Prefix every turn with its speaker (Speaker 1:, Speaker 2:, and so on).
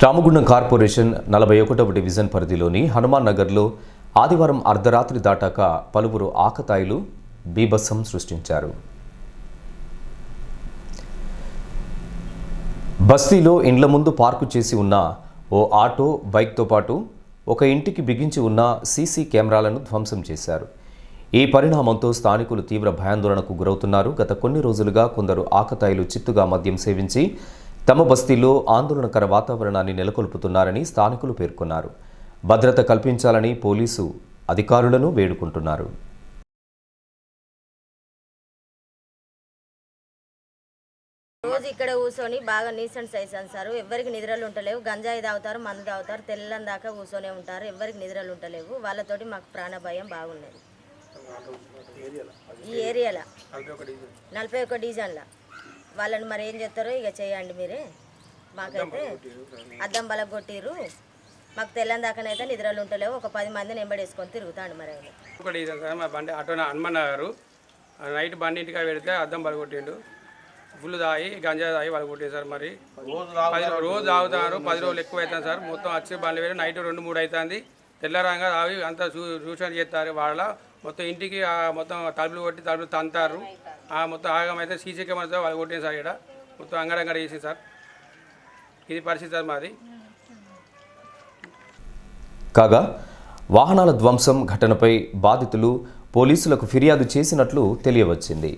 Speaker 1: Ramagundam corporation 41వ division పరిధిలోని హనుమాన్ నగర్లో ఆదివారం అర్ధరాత్రి దాటాక పలువురు ఆకతాయిలు బీభత్సం సృష్టించారు. బస్తీలో ఇండ్ల ముందు పార్కు చేసి ఉన్న ఓ ఆటో, బైక్తో పాటు ఒక ఇంటికి బిగించి ఉన్న సీసీ కెమెరాలను ధ్వంసం చేశారు. ఈ పరిణామంతో స్థానికులు తీవ్ర భయాందోళనకు గురవుతున్నారు. గత కొన్ని రోజులుగా కొందరు ఆకతాయిలు చిత్తుగా మద్యం సేవించి తమ బస్తీలో ఆందోళనకర వాతావరణాన్ని నెలకొల్పుతున్నారని స్థానికులు పేర్కొన్నారు. భద్రత కల్పించాలని పోలీసు అధికారులను వేడుకుంటున్నారు.
Speaker 2: రోజు ఇక్కడ కూర్చొని బాగా నీసెన్స్ అయిసాను సార్. ఎవరికి నిద్రలు ఉంటలేవు. గంజాయి తాగుతారు, మందు తాగుతారు, తెల్లని దాకా కూర్చొనే ఉంటారు. ఎవరికి నిద్రలు ఉంటలేవు. వాళ్ళతోటి మాకు ప్రాణ భయం బాగున్నది. ఈ ఏరియాలో 41 డివిజన్లో వాళ్ళని మరి ఏం చేస్తారో ఇక చేయండి మీరే. మాకైతే అద్దం బలగొట్టిర్రు. మాకు తెల్లని దాకానైతే నిద్రలు ఉంటలేవు. ఒక 10 మందిని ఎంబడేసుకొని తిరుగుతాండి. మరి
Speaker 3: ఒక డివిజన్ సార్, మా బండి ఆటో హనుమాన్ గారు నైట్ బండి ఇంటికి పెడితే అద్దం బలగొట్టిండు. ఫుల్ తాగి గంజా తాగి వాళ్ళు కొట్టింది సార్. మరి రోజు తాగుతారు. 10 రోజులు ఎక్కువ అవుతుంది సార్. మొత్తం వచ్చి బండ్లు వేరే నైట్ 2-3 అవుతుంది. తెల్లరంగా తాగి అంతా సూచన చేస్తారు. వాళ్ళ మొత్తం ఇంటికి మొత్తం తలుపులు కొట్టి తలుపులు తంతారు. మొత్తం ఆగమైతే సీసీ కెమెరాతో వాళ్ళు కొట్టింది సార్. ఇక్కడ మొత్తం అంగడంగడ చేసింది సార్. ఇది పరిస్థితి సార్ మాది.
Speaker 1: కాగా వాహనాల ధ్వంసం ఘటనపై బాధితులు పోలీసులకు ఫిర్యాదు చేసినట్లు తెలియవచ్చింది.